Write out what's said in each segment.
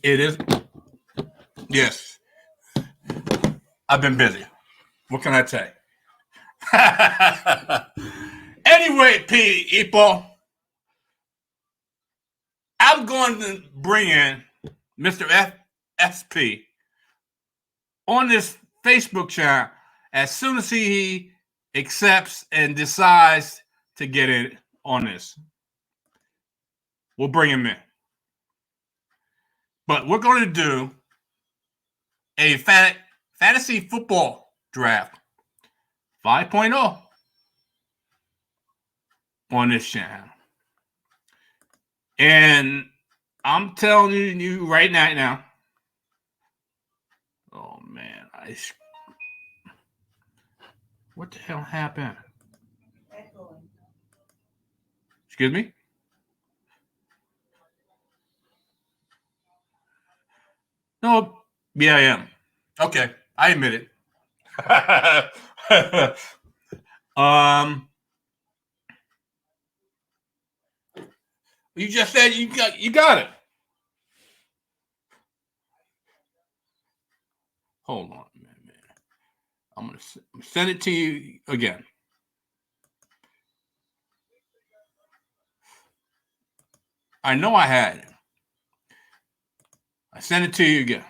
It is. Yes. I've been busy. What can I say? Anyway, people, I'm going to bring in Mr. FSP on this Facebook channel as soon as he accepts and decides to get in on this. We'll bring him in. But we're going to do a fantasy football draft 5.0 on this channel. And I'm telling you right now. Oh, man. What the hell happened? Excuse me? No, yeah, I am. Okay, I admit it. You just said you got it. Hold on a minute. I'm gonna send it to you again. I know I had it. I sent it to you again.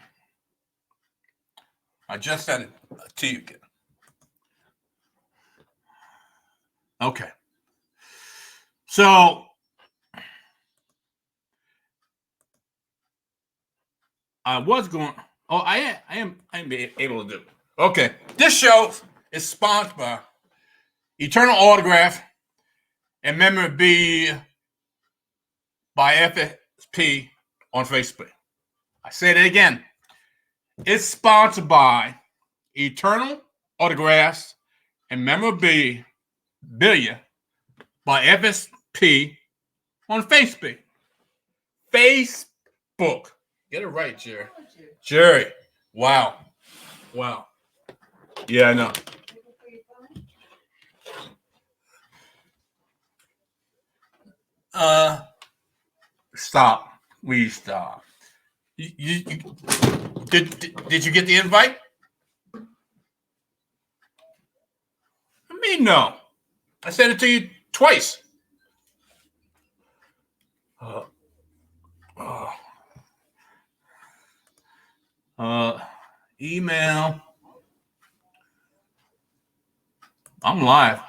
I just sent it to you again. Okay. So I was going. Oh, I am able to do it. Okay. This show is sponsored by Eternal Autograph and memorabilia by FSP on Facebook. I say that again. It's sponsored by Eternal Autographs and memorabilia by FSP on Facebook. Facebook. Get it right, Jerry. Jerry. Wow. Yeah, I know. Stop. We stop. Did you get the invite? I mean, no. I sent it to you twice. Email. I'm live.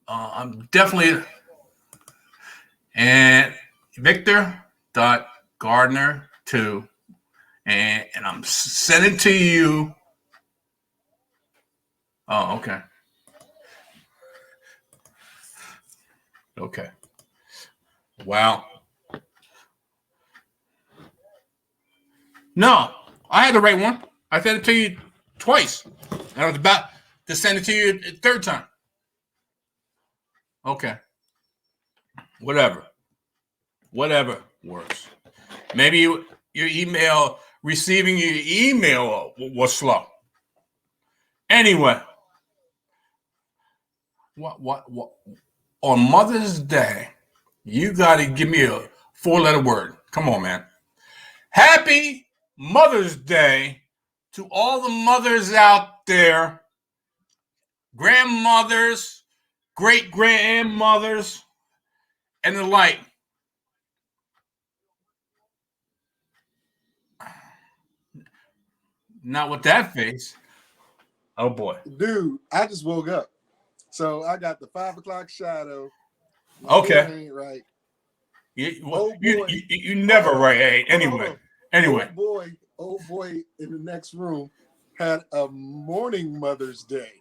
I'm definitely and Victor.Gardner2 and I'm sending to you. Oh, okay. Okay. Wow. No, I had the right one. I sent it to you twice. I was about to send it to you a third time. Okay. Whatever works. Maybe your email, receiving your email was slow. Anyway, what on Mother's Day, you got to give me a 4-letter word. Come on, man. Happy Mother's Day to all the mothers out there, grandmothers, great-grandmothers, and the like. Not with that face. Oh, boy. Dude, I just woke up. So I got the 5 o'clock shadow. Okay. Ain't right. You never right. Anyway. Old boy in the next room had a morning Mother's Day.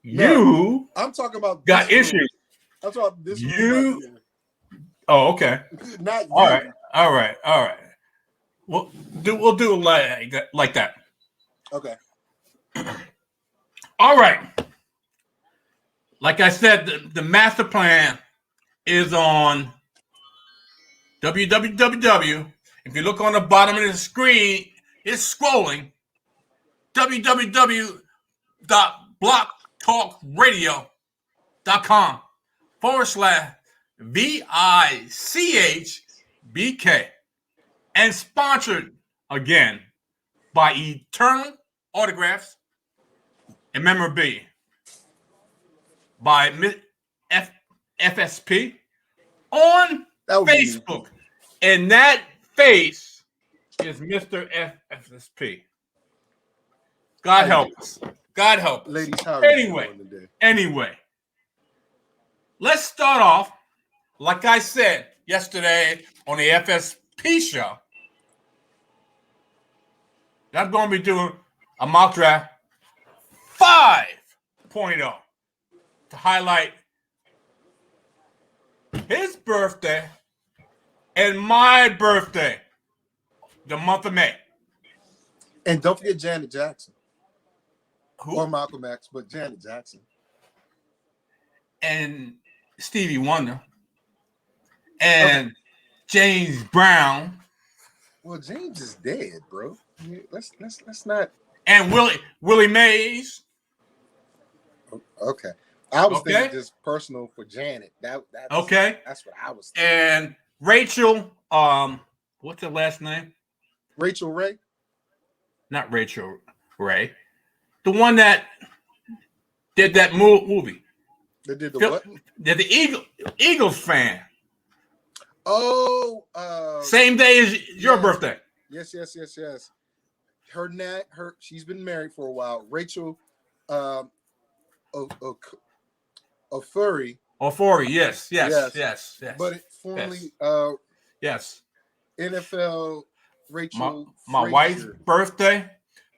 You I'm talking about got issues. I'm talking about this room. Right. Oh, okay. Not all you. right. We'll do it like that. Okay. All right. Like I said, the Masterplan is on www. If you look on the bottom of the screen, it's scrolling. www.blocktalkradio.com /VICHBK and sponsored again by Eternal Autographs and Memorabilia by FSP on Facebook. And that face is Mr. FSP. God help us. God help us. Ladies, how are you doing today? Anyway, let's start off, like I said yesterday on the FSP show. I'm going to be doing a mock draft 5.0 to highlight his birthday and my birthday, the month of May. And don't forget Janet Jackson. Who? Or Malcolm X, but Janet Jackson. And Stevie Wonder. And James Brown. Well, James is dead, bro. Let's not. And Willie Mays. Okay. I was thinking just personal for Janet. That's okay. That's what I was thinking. And Rachel, what's her last name? Rachel Ray? Not Rachel Ray. The one that did that movie. They did the what? They're the Eagles fan. Oh, same day as your birthday. Yes. She's been married for a while. Rachel Ofuri. Ofuri, yes. But it formerly yes. NFL Rachel. My wife's birthday,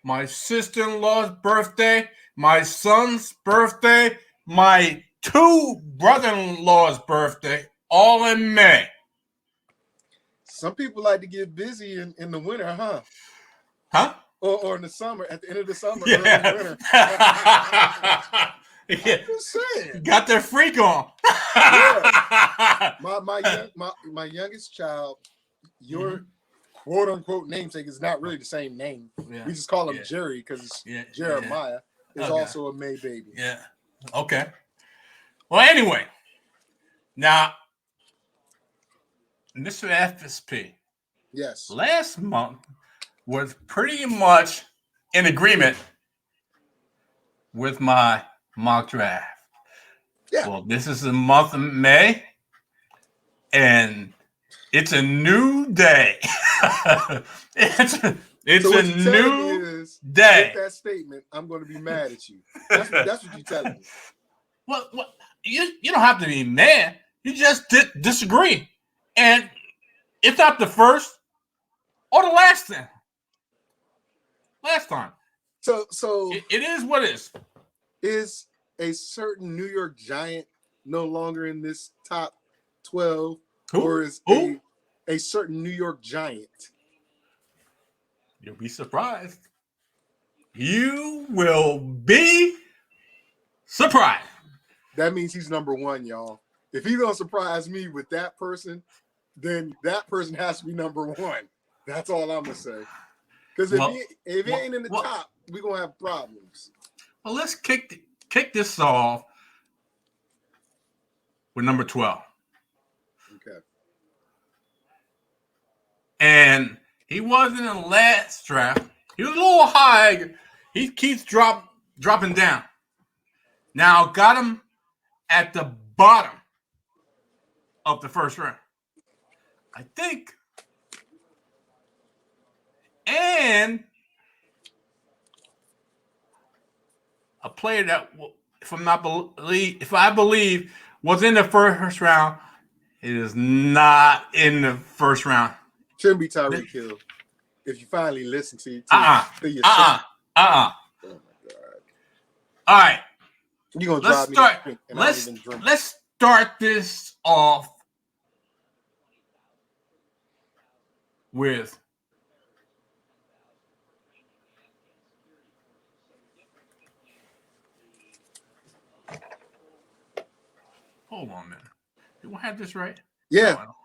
my sister-in-law's birthday, my son's birthday, my 2 brother-in-law's birthday, all in May. Some people like to get busy in the winter, huh? Huh? Or in the summer, at the end of the summer, yeah. early in the winter. Yeah. I'm just saying. Got their freak on. Yeah. My youngest child, your quote unquote namesake is not really the same name. Yeah. We just call him Jerry because it's Jeremiah. Is also a May baby. Yeah. Okay. Well, anyway, now Mr. FSP. Yes. Last month was pretty much in agreement with my mock draft. Yeah. Well, this is the month of May, and it's a new day. it's a new day. With that statement, I'm going to be mad at you. That's what you're telling me. Well, you don't have to be mad. You just disagree, and it's not the first or the last time. Last time. So it is what it is. Is a certain New York Giant no longer in this top 12? Who? Or is a certain New York Giant? You'll be surprised. You will be surprised. That means he's number 1, y'all. If he's gonna surprise me with that person, then that person has to be number 1. That's all I'm gonna say. Because if he ain't in the top, we're gonna have problems. Well, let's kick this off with number 12. Okay. And he wasn't in the last draft. He was a little high. He keeps dropping down. Now got him at the bottom of the first round, I think. And a player that, if I believe, was in the first round, it is not in the first round. Shouldn't be Tyreek Hill. If you finally listen to your Oh my God. All right. You're gonna drive me to drink, and let's start this off with hold on a minute. Do I have this right? Yeah. No,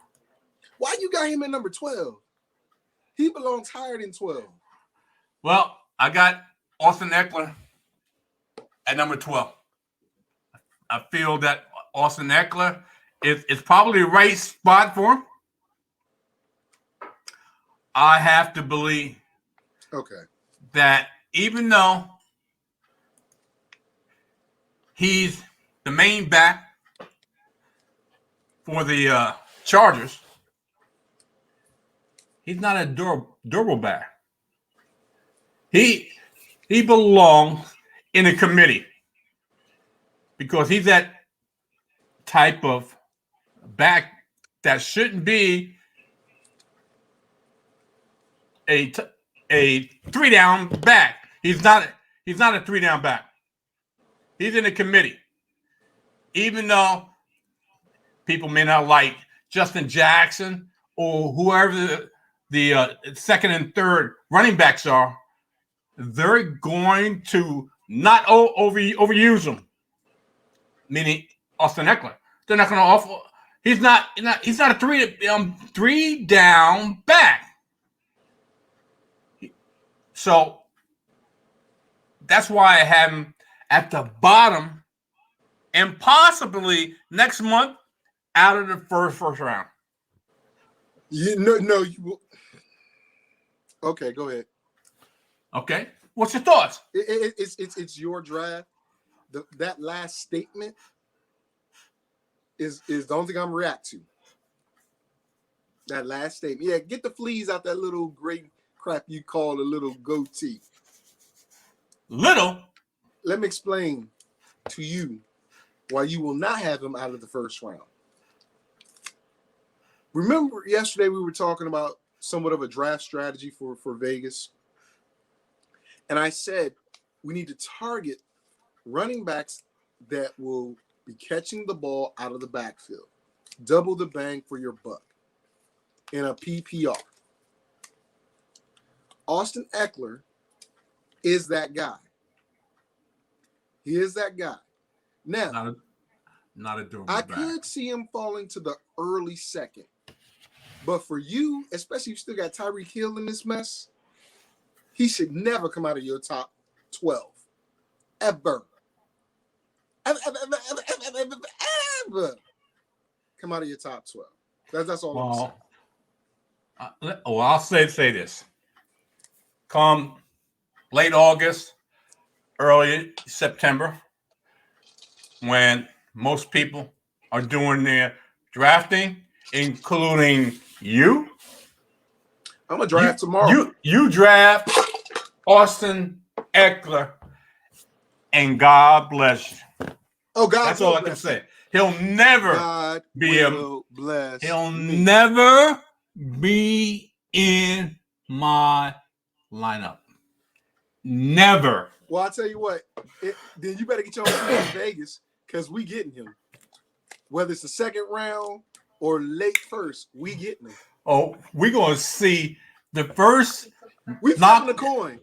why you got him at number 12? He belongs higher than 12. Well, I got Austin Eckler at number 12. I feel that Austin Eckler is probably the right spot for him. I have to believe that even though he's the main back for the Chargers, he's not a durable back. He belongs in a committee because he's that type of back that shouldn't be a 3-down back. He's not a 3-down back. He's in a committee. Even though people may not like Justin Jackson or whoever the second and third running backs are, they're going to not overuse him. Meaning Austin Eckler. They're not going to offer. He's not a 3-down back. So that's why I have him at the bottom and possibly next month out of the first round. Okay, go ahead. Okay, what's your thoughts? It's your draft. That last statement is the only thing I'm react to. That last statement. Yeah, get the fleas out that little gray crap you call a little goatee. Little? Let me explain to you why you will not have him out of the first round. Remember yesterday we were talking about somewhat of a draft strategy for Vegas. And I said we need to target running backs that will be catching the ball out of the backfield. Double the bang for your buck in a PPR. Austin Eckler is that guy. He is that guy. Now, not a durable I back. could see him falling to the early second. But for you, especially if you still got Tyreek Hill in this mess, he should never come out of your top 12. Ever. Ever. Come out of your top 12. That's all I'm saying. I'll say this. Come late August, early September, when most people are doing their drafting, including you. I'm going to draft tomorrow. You draft Austin Eckler, and God bless you. Oh, God. That's all I can say. He'll never God be bless he'll me. never be in my lineup. Never. Well, I'll tell you what. Then you better get your own seat in Vegas because we getting him. Whether it's the second round or late first, we getting him. Oh, we're going to see the first. We flipping a coin.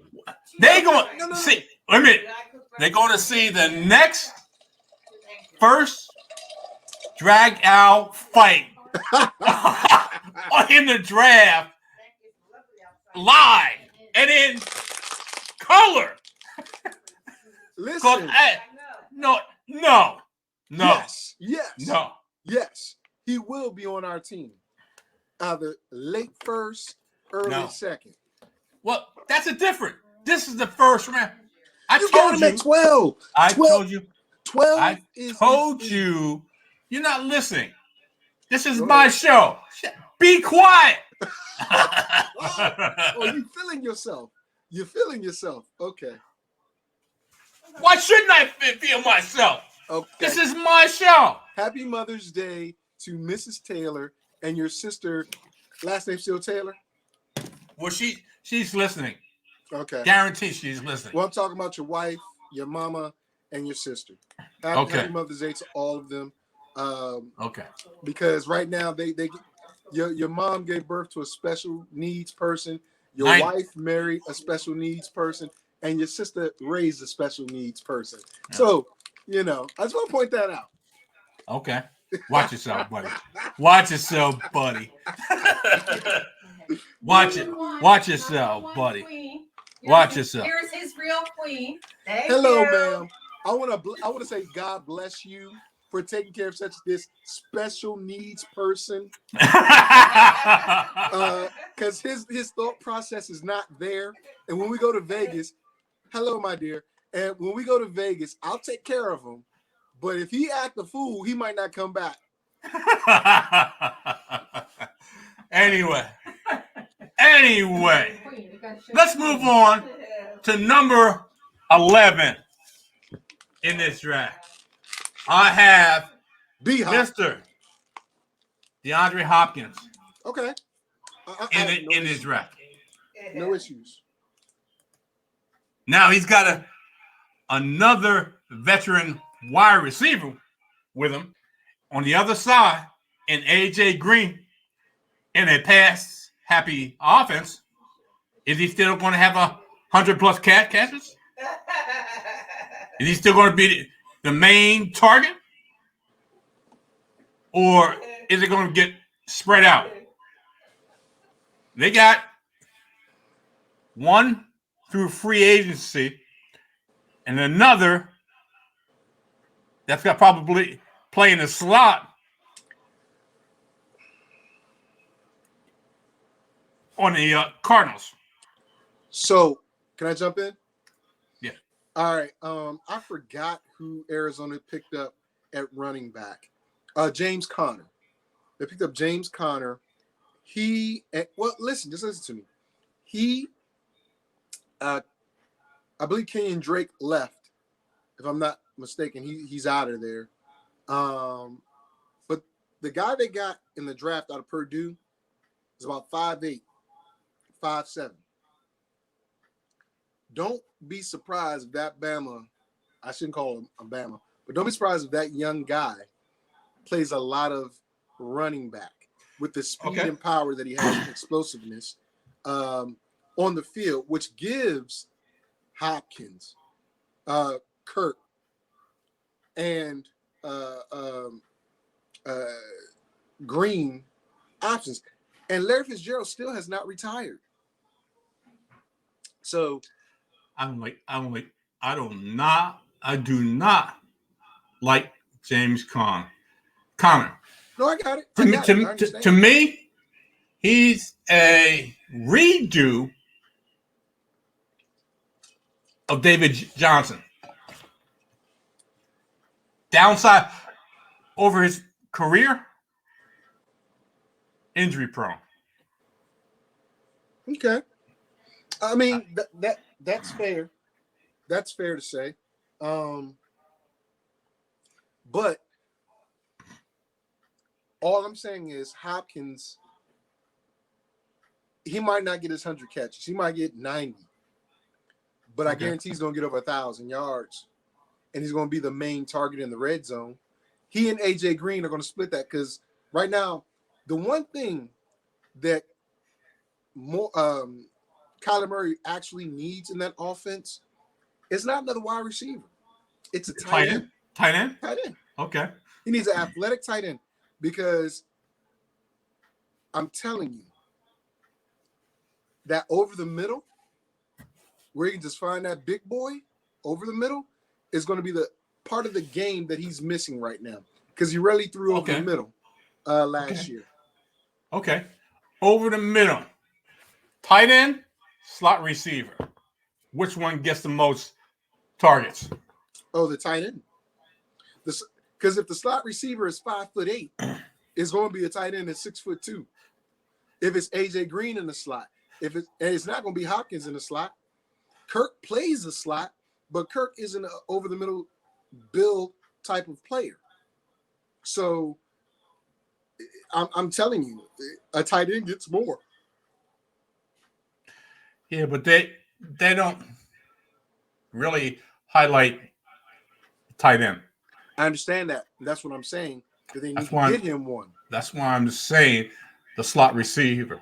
They're going to see. Wait a minute. They're going to see the next first drag out fight in the draft live and in color. Listen. No. Yes. He will be on our team. Either late first, early second. Well, that's a different. This is the first round. I told you. 12. I told you. 12 I told you. You're not listening. This is my show. Be quiet. You feeling yourself. You're feeling yourself. Okay. Why shouldn't I feel myself? Okay. This is my show. Happy Mother's Day to Mrs. Taylor and your sister. Last name still Taylor? Well, she's listening. Okay. Guarantee she's listening. Well, I'm talking about your wife, your mama, and your sister. Happy Mother's Day to all of them. Okay. Because right now your mom gave birth to a special needs person. Your wife married a special needs person, and your sister raised a special needs person. Yeah. So, I just want to point that out. Okay. Watch yourself, buddy. Watch yourself, buddy. Watch yourself, buddy. Watch yourself. Here's his real queen. Hello, ma'am. I want to say God bless you for taking care of such this special needs person. Because his thought process is not there. And when we go to Vegas, hello, my dear. And when we go to Vegas, I'll take care of him. But if he act a fool, he might not come back. Anyway, let's move on to number 11 in this draft. I have Mr. Deandre Hopkins. Okay. In this draft. No issues. Now he's got another veteran wide receiver with him on the other side, and AJ Green in a pass-happy offense. Is he still going to have 100+ catches? Is he still going to be the main target? Or is it going to get spread out? They got one through free agency and another that's got probably play in the slot on the Cardinals. So, can I jump in? Yeah. All right. I forgot who Arizona picked up at running back. James Conner. They picked up James Conner. Listen, just listen to me. I believe Kenyon Drake left, if I'm not mistaken. He's out of there. But the guy they got in the draft out of Purdue is about 5'8", 5'7". Don't be surprised if that Bama, I shouldn't call him a Bama, but don't be surprised if that young guy plays a lot of running back with the speed and power that he has and explosiveness on the field, which gives Hopkins, Kirk, and Green options. And Larry Fitzgerald still has not retired. So I do not like James Conner. No, I got it. To me, he's a redo of David Johnson. Downside over his career, injury prone. Okay. I mean, that's fair. That's fair to say. But all I'm saying is Hopkins, he might not get his 100 catches. He might get 90. But I guarantee he's going to get over 1,000 yards. And he's going to be the main target in the red zone. He and AJ Green are going to split that because right now, the one thing that Kyler Murray actually needs in that offense is not another wide receiver. It's a tight end. Tight end? Tight end. Okay. He needs an athletic tight end because I'm telling you that over the middle, where you can just find that big boy over the middle, is going to be the part of the game that he's missing right now because he really threw over the middle last year. Okay. Over the middle. Tight end, slot receiver. Which one gets the most targets? Oh, the tight end. Because if the slot receiver is 5'8", it's going to be a tight end that's 6'2". If it's AJ Green in the slot, and it's not going to be Hopkins in the slot. Kirk plays the slot, but Kirk isn't an over the middle build type of player. So I'm telling you, a tight end gets more. Yeah, but they don't really highlight tight end. I understand that. That's what I'm saying. That they need to get him one. That's why I'm saying the slot receiver.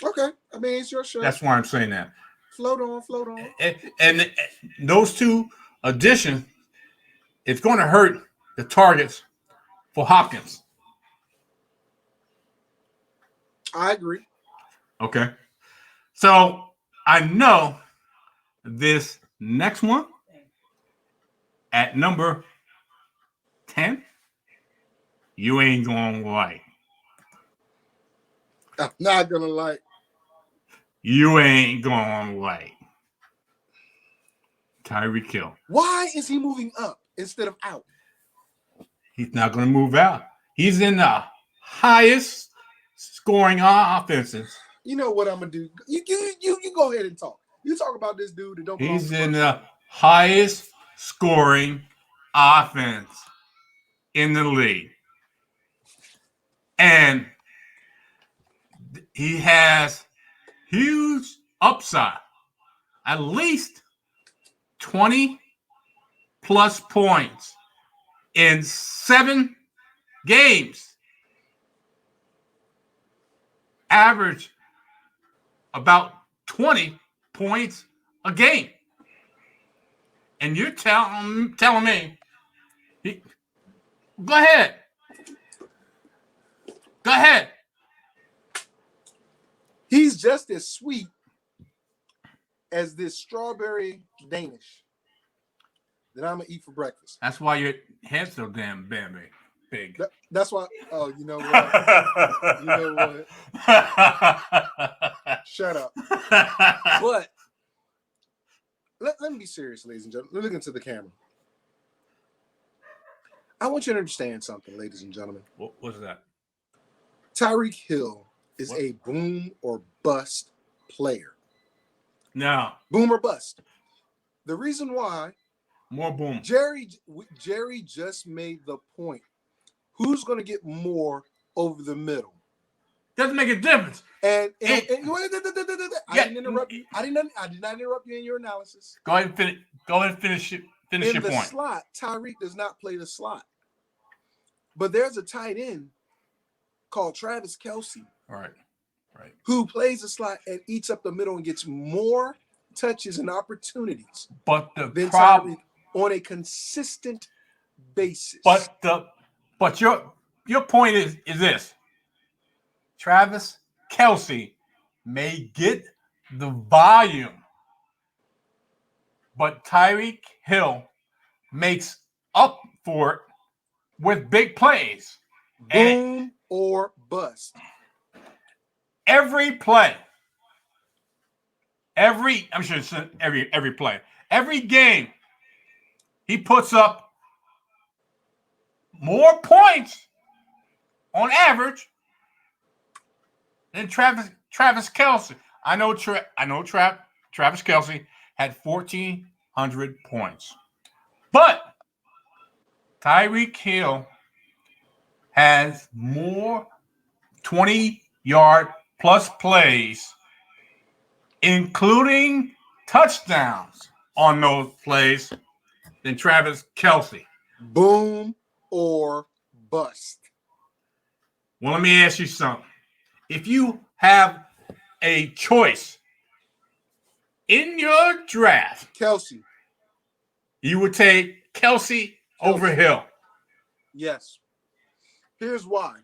Okay. I mean, it's your show. That's why I'm saying that. Float on. And those two additions, it's going to hurt the targets for Hopkins. I agree. Okay. So I know this next one at number 10, you ain't going to like. I'm not gonna like. You ain't going to like. Tyreek Hill. Why is he moving up instead of out? He's not going to move out. He's in the highest scoring offenses. You know what I'm gonna do? You go ahead and talk. You talk about this dude that don't belong. He's in the highest scoring offense in the league. And he has huge upside. At least 20 plus points in 7 games. Average about 20 points a game. And you're telling me, go ahead. Go ahead. He's just as sweet as this strawberry Danish that I'm gonna eat for breakfast. That's why your head's so damn big. That's why. Oh, you know what? You know what? Shut up. But let me be serious, ladies and gentlemen. Look into the camera. I want you to understand something, ladies and gentlemen. What's that? Tyreek Hill is a boom or bust player. No. Boom or bust. The reason why. More boom. Jerry just made the point. Who's going to get more over the middle? Doesn't make a difference. I didn't interrupt you. I did not interrupt you in your analysis. Go ahead and finish. Go ahead and finish your point. In the slot, Tyreek does not play the slot, but there's a tight end called Travis Kelce. Right. Who plays the slot and eats up the middle and gets more touches and opportunities. But the problem on a consistent basis. But your point is this. Travis Kelce may get the volume, but Tyreek Hill makes up for it with big plays. Boom or bust. Every play. Every play. Every game, he puts up more points on average than Travis Kelce. I know Travis Kelce had 1,400 points. But Tyreek Hill has more 20-yard plus plays, including touchdowns on those plays, than Travis Kelce. Boom or bust. Well, let me ask you something. If you have a choice in your draft, Kelce, you would take Kelce over Hill. Yes. Here's why.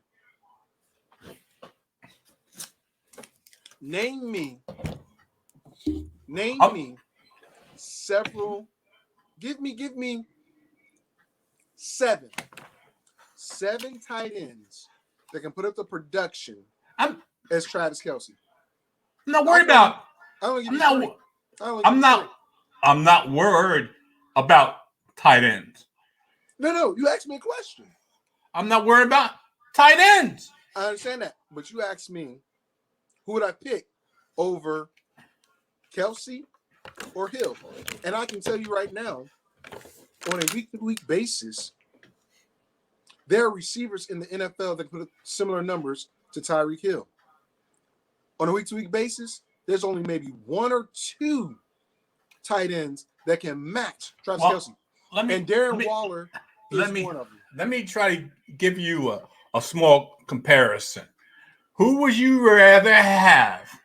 Name me several. Give me 7 tight ends that can put up the production as Travis Kelce. I'm not worried about. I'm not worried about tight ends. No, you asked me a question. I'm not worried about tight ends. I understand that, but you asked me, who would I pick over Kelce or Hill? And I can tell you right now, on a week-to-week basis, there are receivers in the NFL that put up similar numbers to Tyreek Hill. On a week-to-week basis, there's only maybe 1 or 2 tight ends that can match Travis Kelce. And Darren Waller is one of them. Let me try to give you a small comparison. Who would you rather have?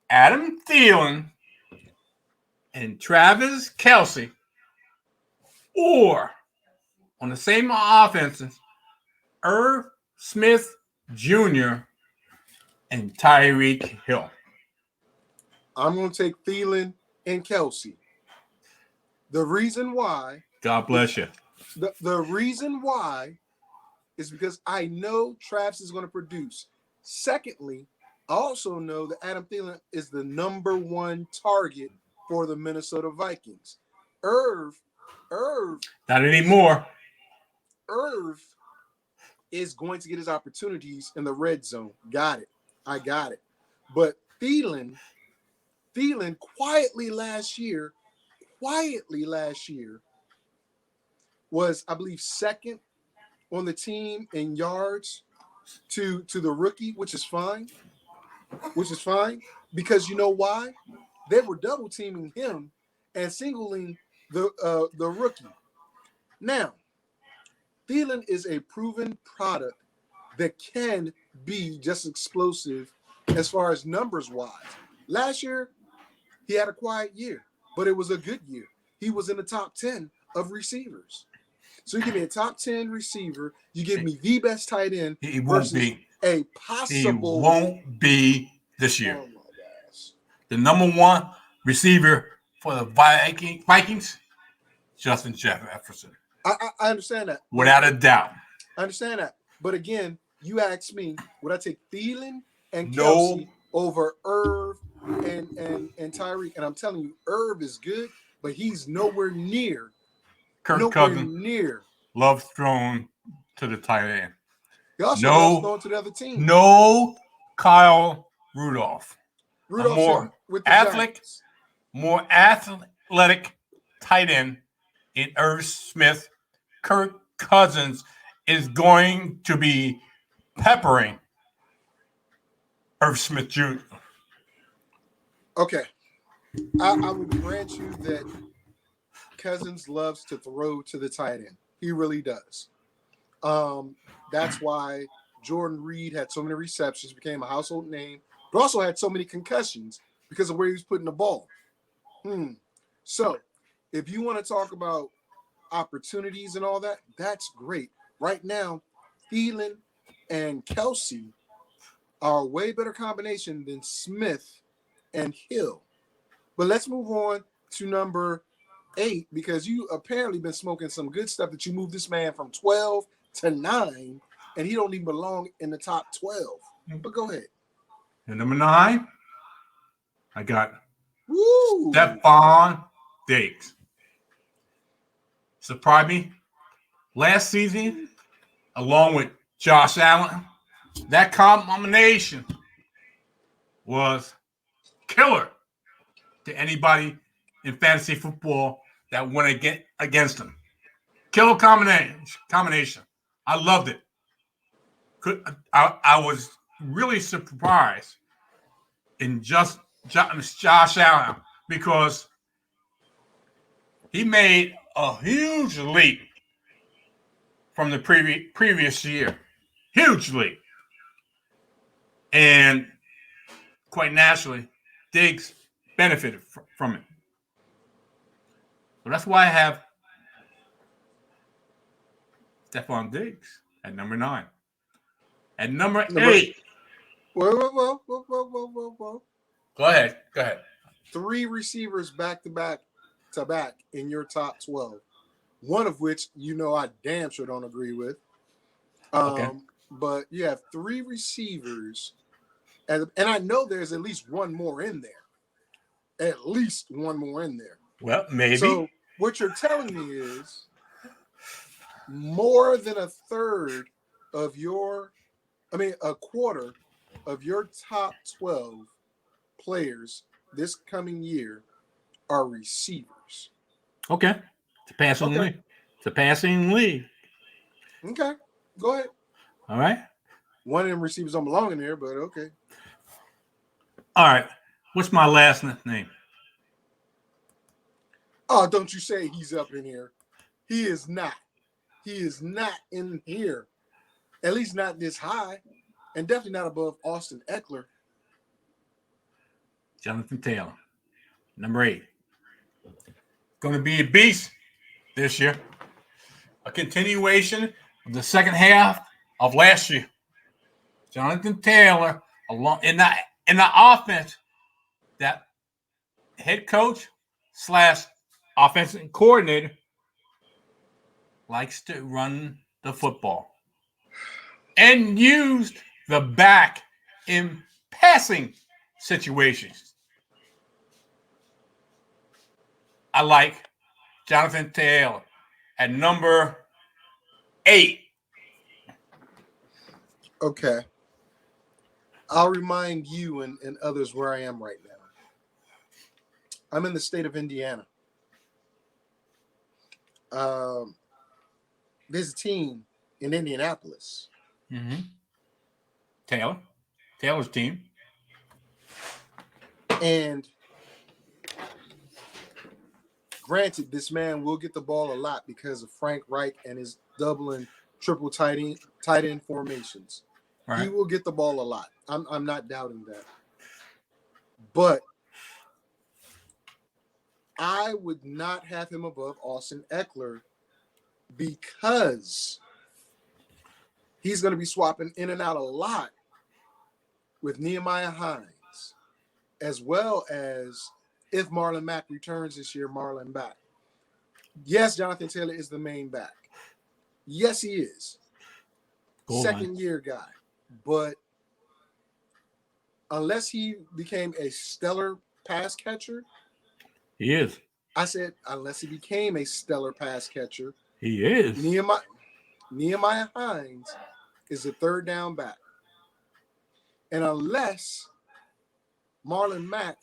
Adam Thielen and Travis Kelce, or on the same offenses, Irv Smith Jr. and Tyreek Hill? I'm going to take Thielen and Kelce. The reason why. God bless you. The reason why is because I know Travis is going to produce. Secondly, I also know that Adam Thielen is the number one target for the Minnesota Vikings. Irv, not anymore. Irv is going to get his opportunities in the red zone. Got it. I got it. But Thielen quietly last year was, I believe, second on the team in yards to the rookie, which is fine. Because you know why? They were double teaming him and singling the rookie. Now, Thielen is a proven product that can be just explosive as far as numbers wise. Last year, he had a quiet year, but it was a good year. He was in the top 10 of receivers. So you give me a top 10 receiver, you give me the best tight end versus a possible. He won't be this year. Oh my gosh. The number one receiver for the Vikings, Justin Jefferson. I understand that. Without a doubt. I understand that. But again, you asked me, would I take Thielen and Kelsey over Irv and Tyreek? And I'm telling you, Irv is good, but he's nowhere near. Kirk Cousins loves throwing to the tight end. He also loves throwing to the other team. No Kyle Rudolph. Rudolph more athletic tight end in Irv Smith. Kirk Cousins is going to be peppering Irv Smith Jr. Okay. I would grant you that Cousins loves to throw to the tight end. He really does. That's why Jordan Reed had so many receptions, became a household name, but also had so many concussions because of where he was putting the ball. So if you want to talk about opportunities and all that, that's great. Right now, Thielen and Kelsey are a way better combination than Smith and Hill. But let's move on to number 8, because you apparently been smoking some good stuff that you moved this man from 12 to 9, and he don't even belong in the top 12. But go ahead. And number 9, I got Stephon Diggs. Surprised me. Last season, along with Josh Allen, that combination was killer to anybody in fantasy football that went against him. Killer combination. I loved it. I was really surprised in just Josh Allen because he made a huge leap from the previous year. Huge leap. And quite naturally, Diggs benefited from it. So that's why I have Stephon Diggs at number 9. At number 8. Whoa. Go ahead. 3 receivers back to back in your top 12. One of which I damn sure don't agree with. Okay. But you have 3 receivers, and I know there's at least one more in there. Well, maybe. So what you're telling me is more than a quarter of your top 12 players this coming year are receivers. Okay. It's a passing league. Okay. Go ahead. All right. One of them receivers don't belong in there, but okay. All right. What's my last name? Oh, don't you say he's up in here. He is not. He is not in here. At least not this high. And definitely not above Austin Eckler. Jonathan Taylor. Number 8. Going to be a beast this year. A continuation of the second half of last year. Jonathan Taylor, along in the offense, that head coach / offensive coordinator likes to run the football and use the back in passing situations. I like Jonathan Taylor at number 8. Okay. I'll remind you and others where I am right now. I'm in the state of Indiana. There's a team in Indianapolis. Mm-hmm. Taylor's team. And granted, this man will get the ball a lot because of Frank Reich and his double and triple tight end formations. Right. He will get the ball a lot. I'm not doubting that. But I would not have him above Austin Eckler because he's going to be swapping in and out a lot with Nehemiah Hines, as well as if Marlon Mack returns this year, Marlon back. Yes, Jonathan Taylor is the main back. Yes, he is. Second-year guy. But unless he became a stellar pass catcher. He is. I said unless he became a stellar pass catcher. He is. Nehemiah Hines is the third down back. And unless Marlon Mack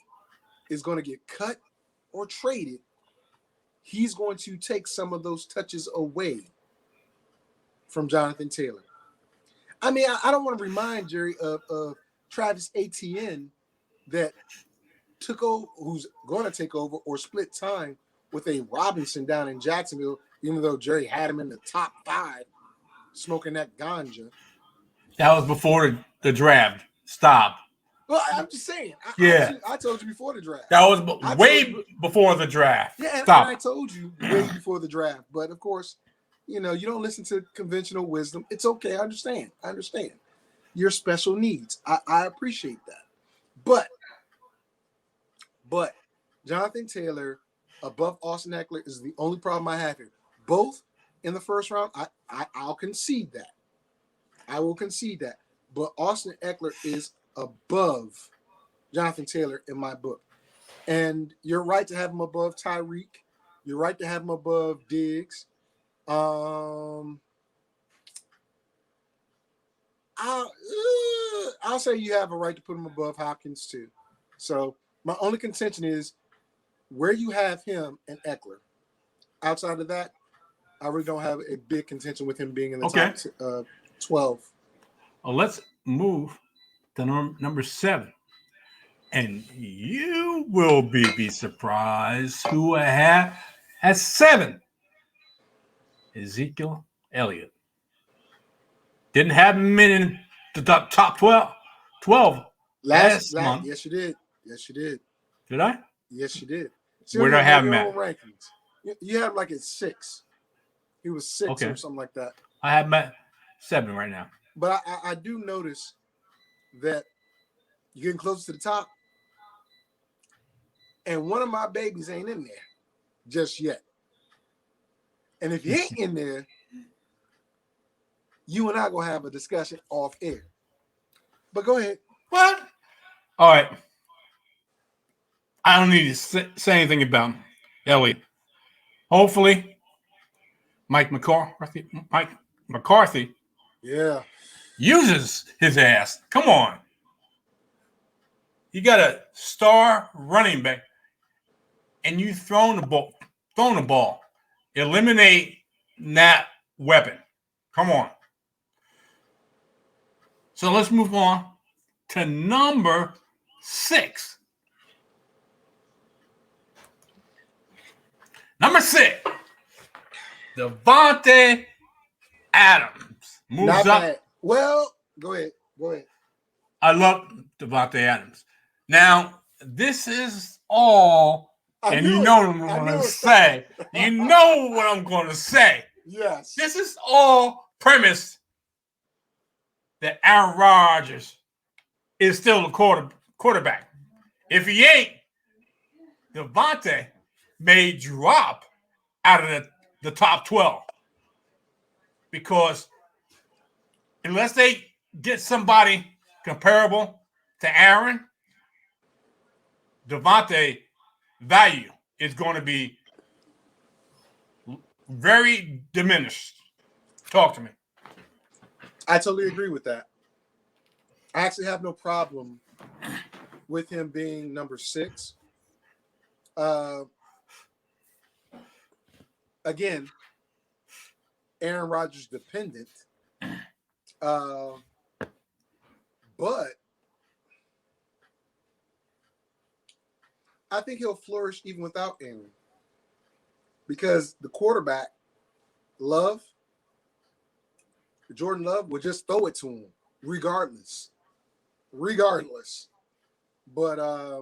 is going to get cut or traded, he's going to take some of those touches away from Jonathan Taylor. I mean, I don't want to remind Jerry of Travis Etienne that took over, who's going to take over or split time with a Robinson down in Jacksonville, even though Jerry had him in the top 5 smoking that ganja. That was before the draft. Stop. Well, I'm just saying. I told you before the draft. That was way before the draft. Yeah, Stop. And I told you way before the draft. But, of course, you don't listen to conventional wisdom. It's okay. I understand. Your special needs. I appreciate that. But Jonathan Taylor above Austin Eckler is the only problem I have here. Both in the first round, I'll concede that. I will concede that. But Austin Eckler is above Jonathan Taylor in my book. And you're right to have him above Tyreek. You're right to have him above Diggs. I'll say you have a right to put him above Hopkins too. So my only contention is where you have him and Eckler. Outside of that, I really don't have a big contention with him being in the top 12. Well, let's move to number 7. And you will be surprised who I have at 7. Ezekiel Elliott. Didn't have him in the top 12 last month. Yes, you did. Did I? Yes, you did. Where do I have him at? Rankings. You had him like at 6. He was 6 or something like that. I have him at 7 right now. But I do notice that you're getting closer to the top, and one of my babies ain't in there just yet. And if he ain't in there, you and I gonna have a discussion off air. But go ahead. What? All right. I don't need to say anything about Elliott. Hopefully, Mike McCarthy uses his ass. Come on. You got a star running back, and you throwing the ball. Eliminate that weapon. Come on. So let's move on to number 6. Number 6, Davante Adams moves Not up. bad. Well, go ahead. I love Davante Adams. Now, this is all, and you know what I'm going to say. You know what I'm going to say. Yes. This is all premised that Aaron Rodgers is still the quarterback. If he ain't, Davante may drop out of the top 12. because unless they get somebody comparable to Aaron, Devontae value is going to be very diminished. Talk to me. I totally agree with that. I actually have no problem with him being number 6. Again, Aaron Rodgers dependent. But I think he'll flourish even without Aaron. Because the quarterback, Jordan Love, will just throw it to him regardless. But I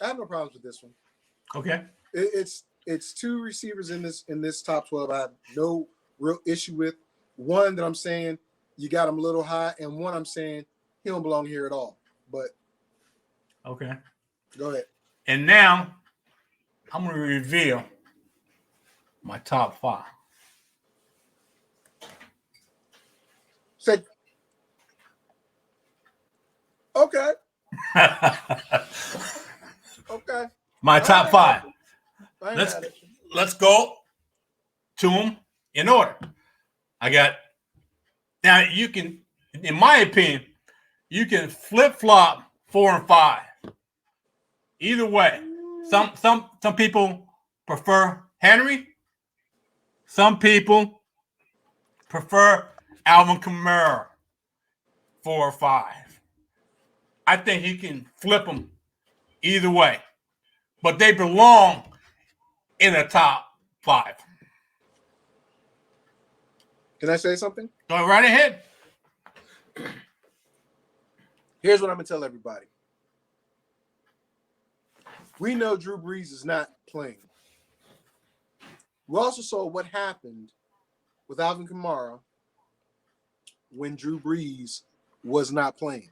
have no problems with this one. Okay. It's 2 receivers in this top 12 I have no real issue with. One that I'm saying you got him a little high, and one I'm saying he don't belong here at all. But okay, go ahead. And now I'm going to reveal my top 5. Say, okay. Okay. My top 5. Let's go to them in order. I got now. You can, in my opinion, you can flip flop 4 and 5. Either way, some people prefer Henry. Some people prefer Alvin Kamara 4 or 5. I think he can flip them either way, but they belong in the top 5. Can I say something? Go right ahead. Here's what I'm going to tell everybody. We know Drew Brees is not playing. We also saw what happened with Alvin Kamara when Drew Brees was not playing.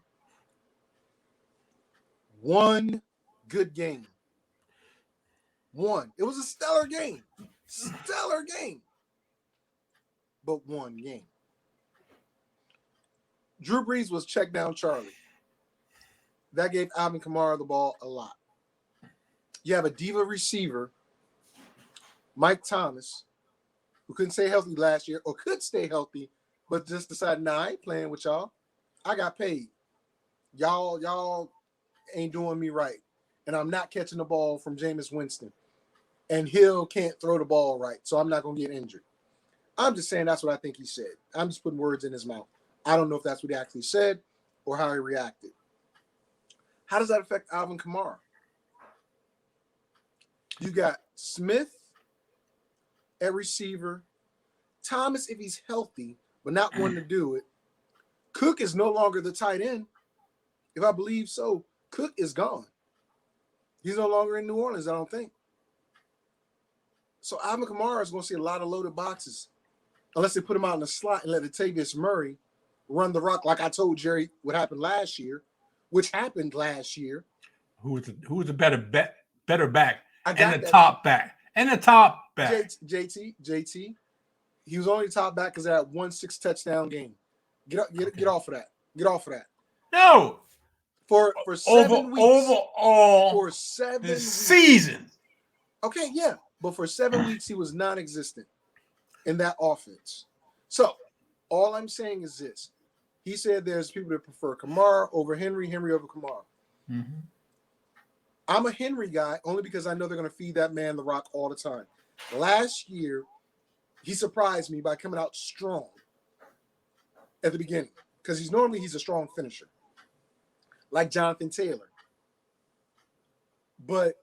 One good game. One. It was a stellar game. But one game. Drew Brees was check down Charlie. That gave Alvin Kamara the ball a lot. You have a diva receiver, Mike Thomas, who couldn't stay healthy last year, or could stay healthy, but just decided, nah, I ain't playing with y'all. I got paid. Y'all ain't doing me right. And I'm not catching the ball from Jameis Winston. And Hill can't throw the ball right, so I'm not going to get injured. I'm just saying that's what I think he said. I'm just putting words in his mouth. I don't know if that's what he actually said or how he reacted. How does that affect Alvin Kamara? You got Smith at receiver, Thomas if he's healthy, but not wanting to do it. Cook is no longer the tight end. If I believe so, Cook is gone. He's no longer in New Orleans, I don't think. So Alvin Kamara is going to see a lot of loaded boxes unless they put him out in the slot and let Latavius Murray run the rock like I told Jerry what happened last year, which happened last year. Who was the better back? And the top back. JT. He was only top back because they had 1 6 touchdown game. Get off of that. Get off of that. No. For 7 weeks. Overall, for 7 weeks. Season. Okay, yeah. But for 7 weeks, he was non-existent in that offense. So all I'm saying is this. He said there's people that prefer Kamara over Henry, Henry over Kamara. Mm-hmm. I'm a Henry guy only because I know they're going to feed that man the rock all the time. Last year, he surprised me by coming out strong at the beginning because he's a strong finisher, like Jonathan Taylor. But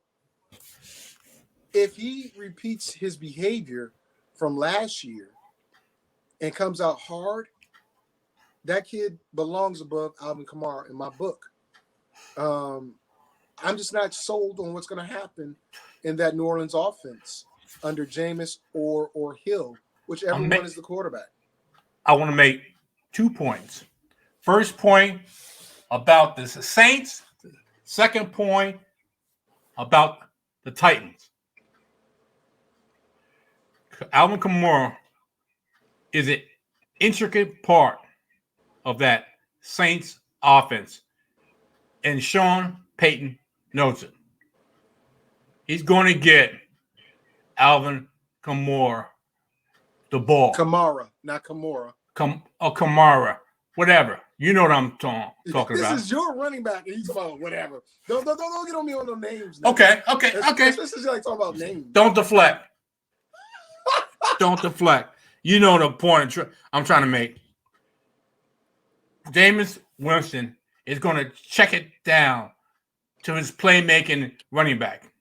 if he repeats his behavior from last year and comes out hard, that kid belongs above Alvin Kamara in my book. I'm just not sold on what's going to happen in that New Orleans offense under Jameis or Hill, whichever one is the quarterback. I want to make 2 points. First point about the Saints. Second point about the Titans. Alvin Kamara is an intricate part of that Saints offense. And Sean Payton knows it. He's going to get Alvin Kamara the ball. Kamara, not Kamara. Kamara, whatever. You know what I'm talking about. This is your running back, and he's about whatever. Don't get on me on the names. Now. Okay. Especially like talking about names. Don't deflect. Don't deflect. You know the point I'm trying to make. Jameis Winston is going to check it down to his playmaking running back.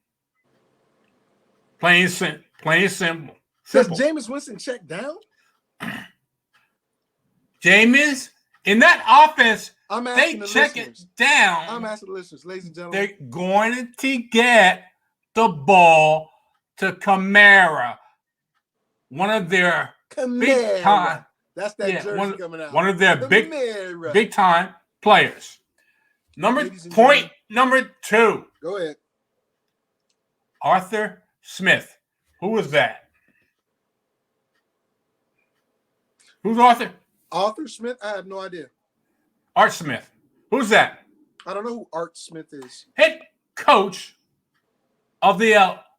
Plain simple. Does Jameis Winston check down? Jameis, in that offense, they check listeners. it down. I'm asking the listeners, ladies and gentlemen. They're going to get the ball to Kamara, one of their big time. That's that jersey coming out. One of their big time players. Number 2. Go ahead. Arthur Smith. Who was that? Who's Arthur? Arthur Smith? I have no idea. Art Smith. Who's that? I don't know who Art Smith is. Head coach of the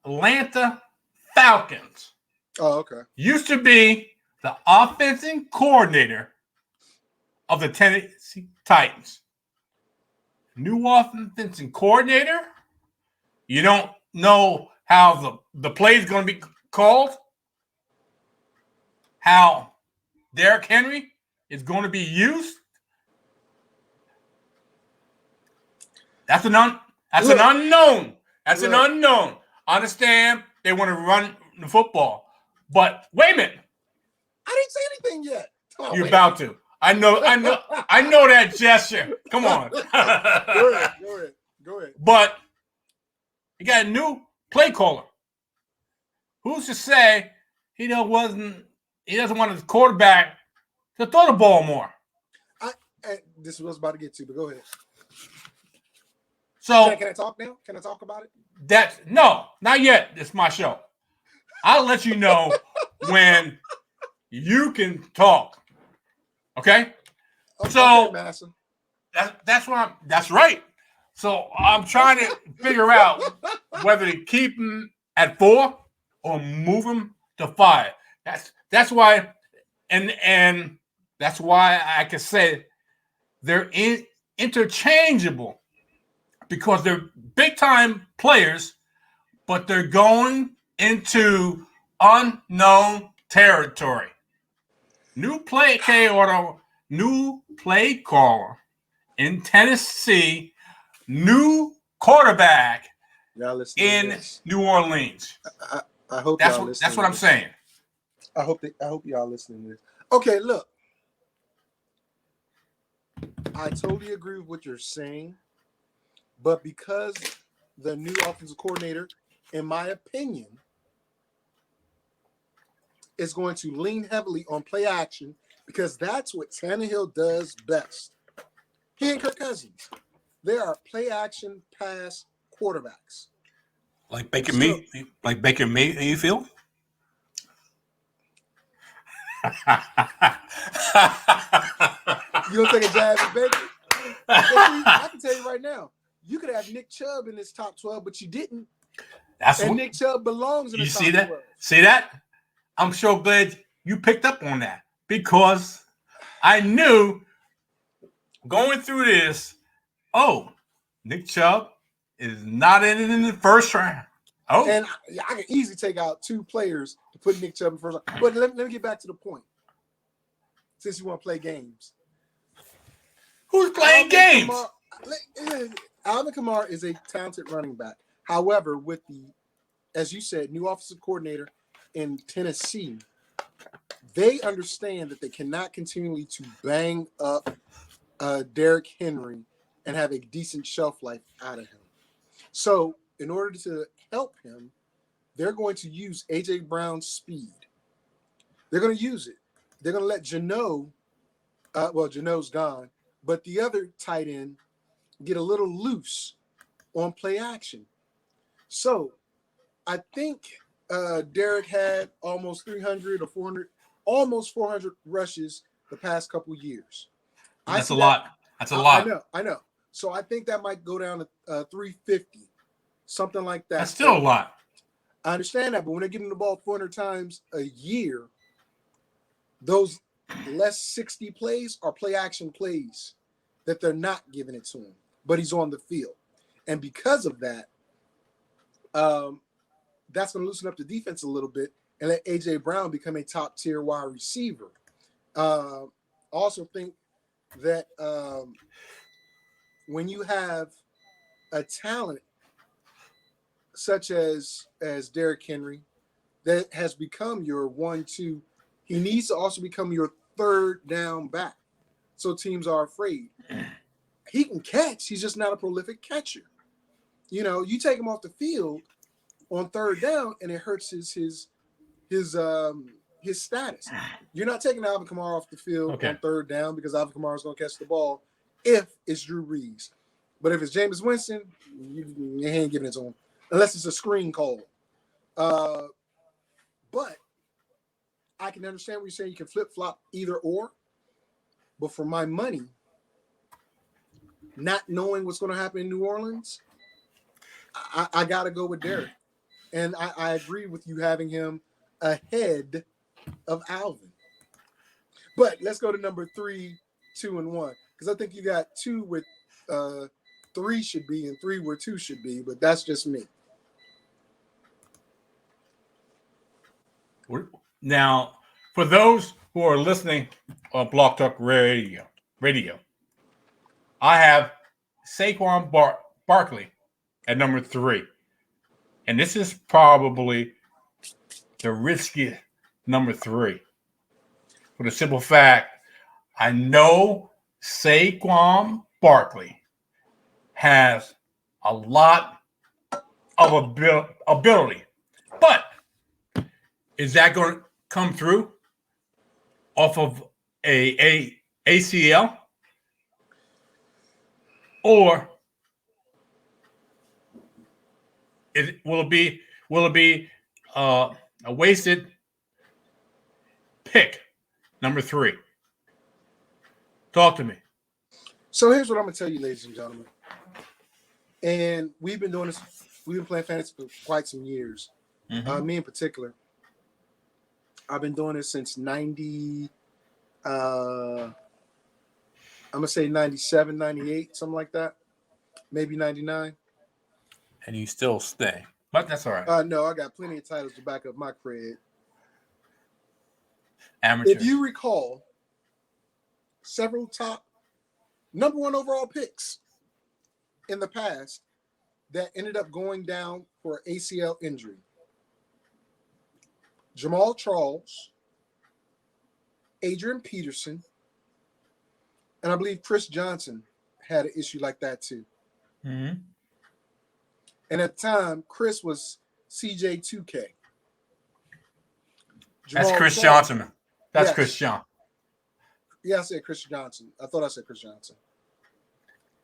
Atlanta Falcons. Oh, okay. Used to be the offensive coordinator of the Tennessee Titans. New offensive coordinator? You don't know how the play is going to be called? How Derrick Henry is going to be used? That's an unknown. That's an unknown. Understand they want to run the football. But wait a minute. I didn't say anything yet. You're about to. I know that gesture. Come on. Go ahead. But you got a new play caller. Who's to say he doesn't want his quarterback to throw the ball more? This is what I was about to get to, but go ahead. So can I talk now? Can I talk about it? No, not yet. It's my show. I'll let you know when you can talk. Okay? So that's right. So I'm trying to figure out whether to keep him at 4 or move him to 5. That's why, and that's why I can say they're interchangeable because they're big time players, but they're going into unknown territory. New play caller in Tennessee, new quarterback in New Orleans. I hope that's y'all what I'm saying. I hope y'all listening to this. Okay, look. I totally agree with what you're saying, but because the new offensive coordinator, in my opinion, is going to lean heavily on play action because that's what Tannehill does best. He and Kirk Cousins. They are play action pass quarterbacks. Like Baker Mayfield? You don't take a jab at Baker? I can tell you right now, you could have Nick Chubb in this top 12, but you didn't. Nick Chubb belongs in the top 12. See that? I'm so glad you picked up on that because I knew going through this, Nick Chubb is not in the first round. Oh, and I can easily take out 2 players to put Nick Chubb in first round. But let me get back to the point. Since you want to play games, who's playing games? Alvin Kamara is a talented running back. However, with as you said, new offensive coordinator in Tennessee, they understand that they cannot continually to bang up Derrick Henry and have a decent shelf life out of him. So in order to help him, they're going to use A.J. Brown's speed. They're going to use it. They're going to let Geno, Geno's gone, but the other tight end get a little loose on play action. So I think Derrick had almost 300 or 400 almost 400 rushes the past couple years. That's a lot. That's a lot. I know. So I think that might go down to 350, something like that. That's still a lot. I understand that, but when they're giving the ball 400 times a year, those less 60 plays are play action plays that they're not giving it to him, but he's on the field. And because of that, that's going to loosen up the defense a little bit and let A.J. Brown become a top-tier wide receiver. I also think that when you have a talent such as Derrick Henry that has become your 1-2, he needs to also become your third down back. So teams are afraid. He can catch. He's just not a prolific catcher. You know, you take him off the field on third down and it hurts his status. You're not taking Alvin Kamara off the field on third down because Alvin Kamara is going to catch the ball if it's Drew Brees. But if it's Jameis Winston, you ain't giving it to him unless it's a screen call. But I can understand what you're saying. You can flip-flop either or. But for my money, not knowing what's going to happen in New Orleans, I got to go with Derrick. And I agree with you having him ahead of Alvin. But let's go to number 3, 2, and 1. Because I think you got 2 with 3 should be and 3 where 2 should be. But that's just me. Now, for those who are listening on Block Talk Radio, I have Saquon Barkley at number 3. And this is probably the riskiest number 3. For the simple fact, I know Saquon Barkley has a lot of ability. But is that going to come through off of a ACL? Or will it be a wasted pick, number 3? Talk to me. So here's what I'm going to tell you, ladies and gentlemen. And we've been doing this. We've been playing fantasy for quite some years. Mm-hmm. Me in particular. I've been doing this since 90. I'm going to say 97, 98, something like that. Maybe 99. And you still stay. But that's all right. No, I got plenty of titles to back up my cred. Amateur. If you recall, several top number 1 overall picks in the past that ended up going down for ACL injury. Jamal Charles, Adrian Peterson, and I believe Chris Johnson had an issue like that too. Mm-hmm. And at the time, Chris was CJ2K. That's Chris Johnson. That's Chris Johnson. Yeah, I said Chris Johnson. I thought I said Chris Johnson.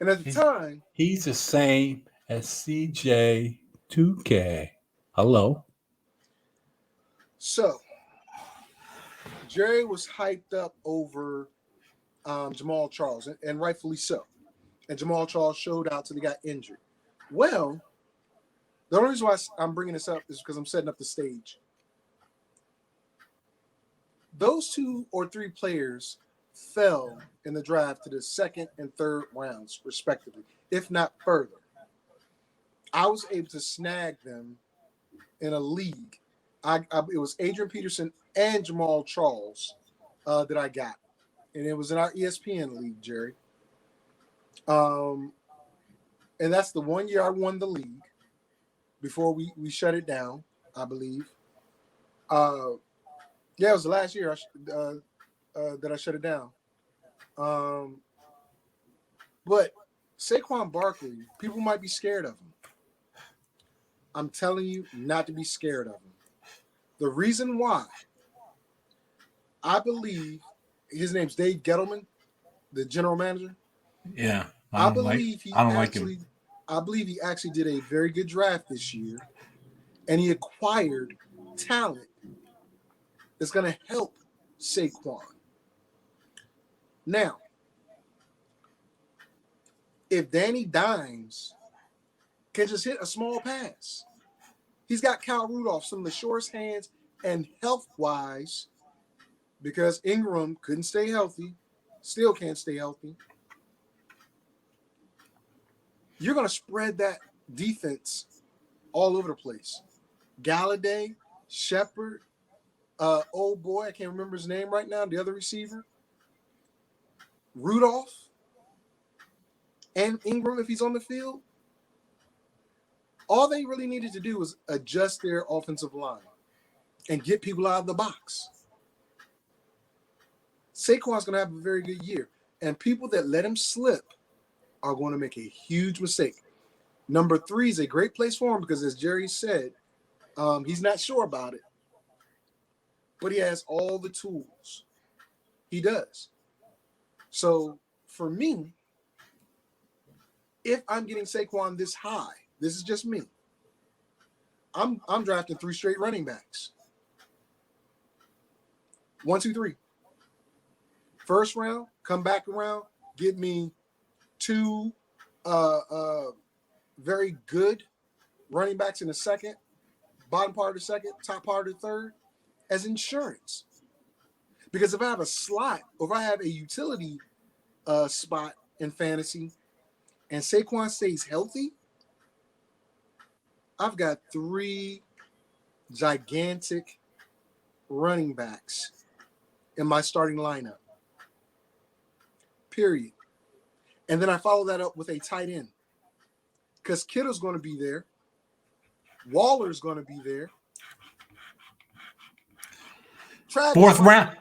And at the time, he's the same as CJ2K. Hello. So, Jerry was hyped up over Jamal Charles, and rightfully so. And Jamal Charles showed out till he got injured. Well, the only reason why I'm bringing this up is because I'm setting up the stage. Those 2 or 3 players fell in the draft to the 2nd and 3rd rounds, respectively, if not further. I was able to snag them in a league. It was Adrian Peterson and Jamal Charles that I got. And it was in our ESPN league, Jerry. And that's the 1 year I won the league before we shut it down, I believe. It was the last year that I shut it down. But Saquon Barkley, people might be scared of him. I'm telling you not to be scared of him. The reason why, I believe, his name's Dave Gettleman, the general manager. Yeah. I believe he actually did a very good draft this year, and he acquired talent that's going to help Saquon. Now, if Danny Dimes can just hit a small pass, he's got Kyle Rudolph, some of the shortest hands, and health-wise, because Ingram couldn't stay healthy, still can't stay healthy, you're going to spread that defense all over the place. Galladay, Shepard, old boy, I can't remember his name right now, the other receiver, Rudolph, and Ingram if he's on the field. All they really needed to do was adjust their offensive line and get people out of the box. Saquon's going to have a very good year, and people that let him slip are going to make a huge mistake. Number 3 is a great place for him because, as Jerry said, he's not sure about it, but he has all the tools. He does. So for me, if I'm getting Saquon this high, this is just me, I'm drafting 3 straight running backs. 1, 2, 3. First round, come back around, give me 2 very good running backs in the second, bottom part of the second, top part of the third, as insurance. Because if I have a slot, or if I have a utility spot in fantasy, and Saquon stays healthy, I've got 3 gigantic running backs in my starting lineup. Period. And then I follow that up with a tight end. Because Kittle's going to be there. Waller's going to be there. Fourth round,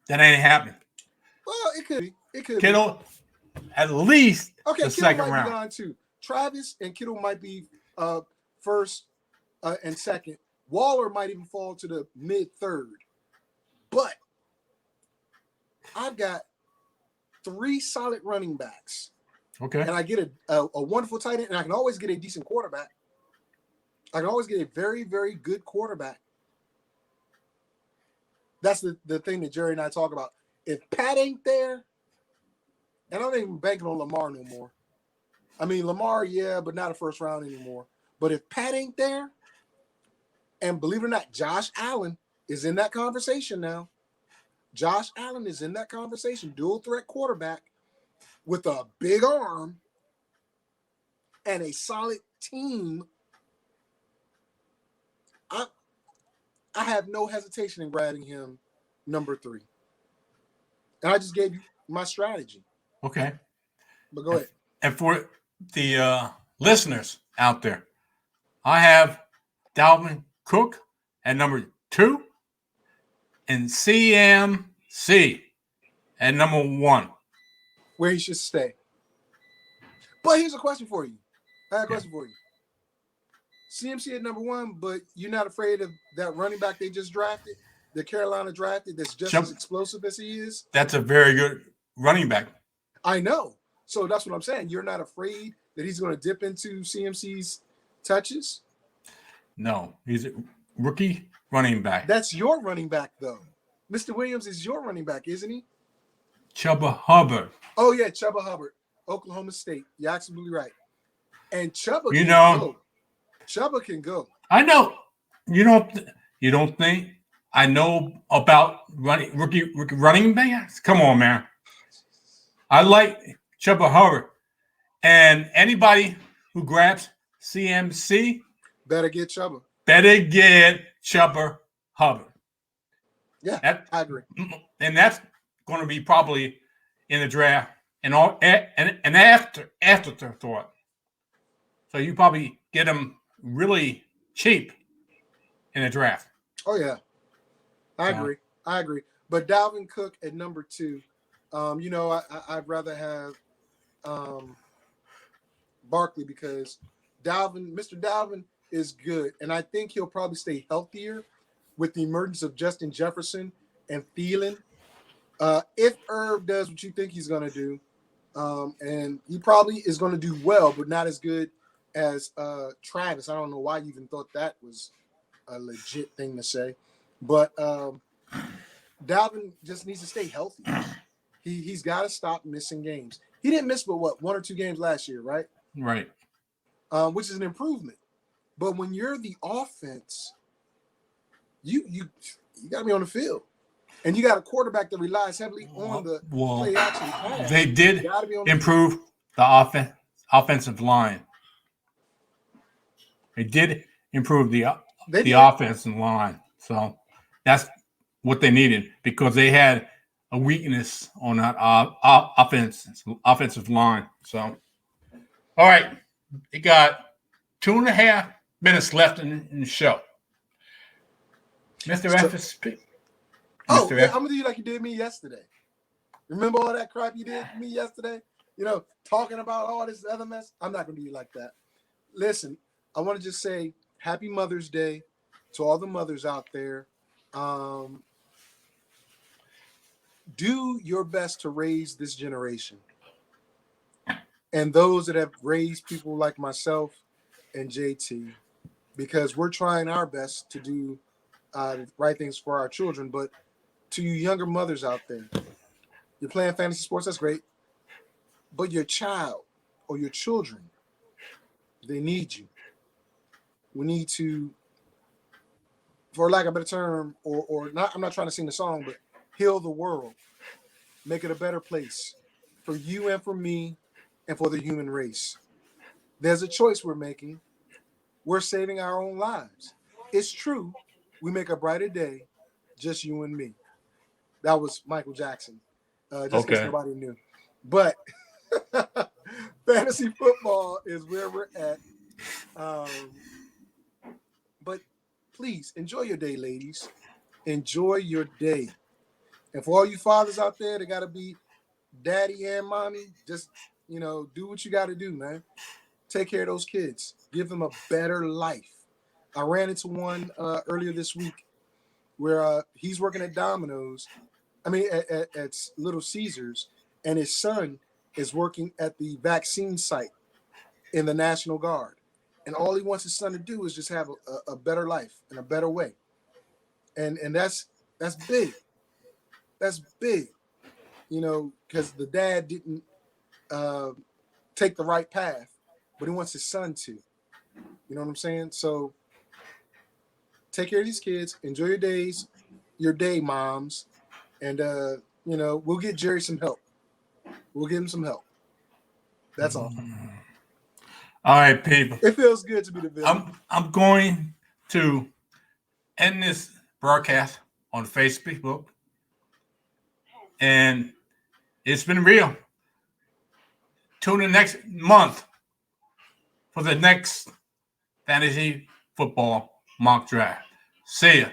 that ain't happening. Well, it could be. It could Kittle, at least the Kittle second might round. be gone too. Travis and Kittle might be first and second. Waller might even fall to the mid-third. But I've got 3 solid running backs. Okay. And I get a wonderful tight end, and I can always get a decent quarterback. I can always get a very, very good quarterback. That's the thing that Jerry and I talk about. If Pat ain't there, and I'm not even banking on Lamar no more. I mean, Lamar, yeah, but not a first round anymore. But if Pat ain't there, and believe it or not, Josh Allen is in that conversation now. Josh Allen is in that conversation, dual threat quarterback with a big arm and a solid team. I have no hesitation in grabbing him number 3. And I just gave you my strategy. Okay. But go ahead. And for the listeners out there, I have Dalvin Cook at number 2 and CMC at number 1. Where he should stay. But here's a question for you. I have a question for you. CMC at number 1, but you're not afraid of that running back they just drafted, the Carolina drafted, that's just as explosive as he is? That's a very good running back. I know. So that's what I'm saying. You're not afraid that he's going to dip into CMC's touches? No, he's a rookie running back. That's your running back, though. Mr. Williams is your running back, isn't he? Chuba Hubbard. Oh, yeah, Chuba Hubbard, Oklahoma State. You're absolutely right. And Chuba can go. Chuba can go. I know. You don't think I know about rookie running backs? Come on, man. I like Chuba Hubbard. And anybody who grabs CMC better get Chuba. Better get Chuba Hubbard. Yeah, I agree. And that's going to be probably in the draft and afterthought. So you probably get him really cheap in the draft. Oh, yeah. I agree. But Dalvin Cook at number 2, I'd rather have Barkley because Mr. Dalvin is good. And I think he'll probably stay healthier with the emergence of Justin Jefferson and Thielen. If Herb does what you think he's going to do, and he probably is going to do well, but not as good as Travis. I don't know why you even thought that was a legit thing to say. But Dalvin just needs to stay healthy. He's got to stop missing games. He didn't miss but what 1 or 2 games last year, right? Right. Which is an improvement. But when you're the offense, you got to be on the field, and you got a quarterback that relies heavily on the play action pass. They did improve the offensive line. They did improve the offensive line, so that's what they needed because they had a weakness on that offensive line. So, all right, they got 2.5 minutes left in the show. Mr. FSP. I'm gonna do you like you did me yesterday. Remember all that crap you did to me yesterday? Talking about all this other mess. I'm not gonna do you like that. Listen, I want to just say Happy Mother's Day to all the mothers out there. Do your best to raise this generation. And those that have raised people like myself and JT, because we're trying our best to do the right things for our children. But to you younger mothers out there, you're playing fantasy sports, that's great. But your child or your children, they need you. We need to, for lack of a better term, or not, I'm not trying to sing the song, but heal the world. Make it a better place for you and for me and for the human race. There's a choice we're making. We're saving our own lives. It's true. We make a brighter day, just you and me. That was Michael Jackson. Just in case nobody knew. But fantasy football is where we're at. But please enjoy your day, ladies. Enjoy your day. And for all you fathers out there that got to be daddy and mommy, just, do what you got to do, man. Take care of those kids. Give them a better life. I ran into one earlier this week where he's working at Domino's. At Little Caesars, and his son is working at the vaccine site in the National Guard. And all he wants his son to do is just have a better life and a better way. And that's big. That's big, because the dad didn't take the right path, but he wants his son to. You know what I'm saying? So take care of these kids. Enjoy your day, moms. And, we'll get Jerry some help. We'll give him some help. That's all. All right, people. It feels good to be the villain. I'm going to end this broadcast on Facebook. And it's been real. Tune in next month for the next fantasy football mock draft. See ya.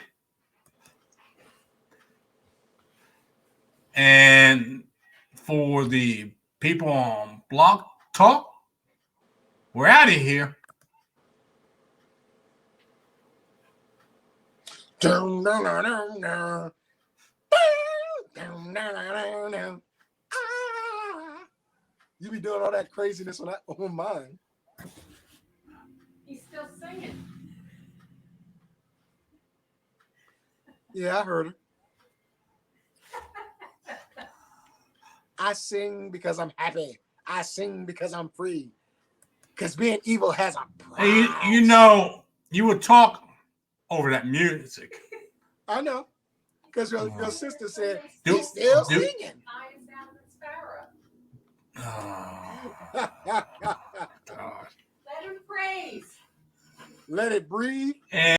And for the people on Blog Talk, we're out of here. You be doing all that craziness on mine. He's still singing. Yeah, I heard her. I sing because I'm happy. I sing because I'm free. Because being evil has a price. You would talk over that music. I know. Because your sister said, he's still singing. I sound the sparrow. Oh, God. Let him praise. Let it breathe. And